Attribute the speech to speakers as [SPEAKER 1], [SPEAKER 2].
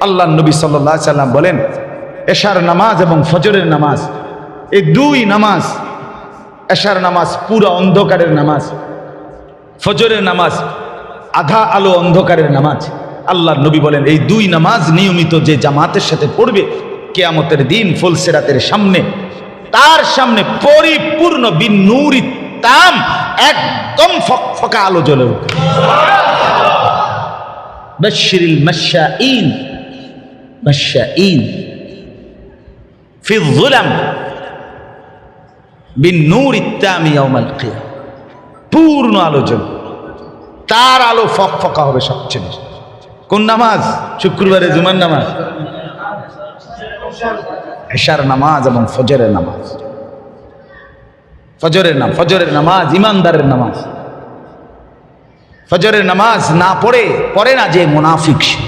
[SPEAKER 1] আল্লাহ নবী সাল্লাল্লাহু আলাইহি সাল্লাম বলেন, এশার নামাজ এবং ফজরের নামাজ, এই দুই নামাজ, এশার নামাজ পুরো অন্ধকারের নামাজ, ফজরের নামাজ আধা আলো অন্ধকারের নামাজ। আল্লাহ নবী বলেন, এই দুই নামাজ নিয়মিত যে জামাতের সাথে পড়বে, কিয়ামতের দিন ফুলসিরাতের সামনে, তার সামনে পরিপূর্ণ বিনূরি তাম, একদম ফকফকা আলো জ্বলে উঠবে। বাশশিরিল মাশশাঈন, মাশশাঈন ফি যুলাম বিনূরি তাম ইয়াউমাল কিয়ামah, পূর্ণ আলো জ্বলবে, তার আলো ফকফকা হবে সবচেয়ে বেশি। কোন নামাজ? শুক্রবারে জুমার নামাজ, এশার নামাজ এবং ফজরের নামাজ। ফজরের নামাজ ইমানদারের নামাজ। ফজরের নামাজ না পড়ে না যে মুনাফিক সে।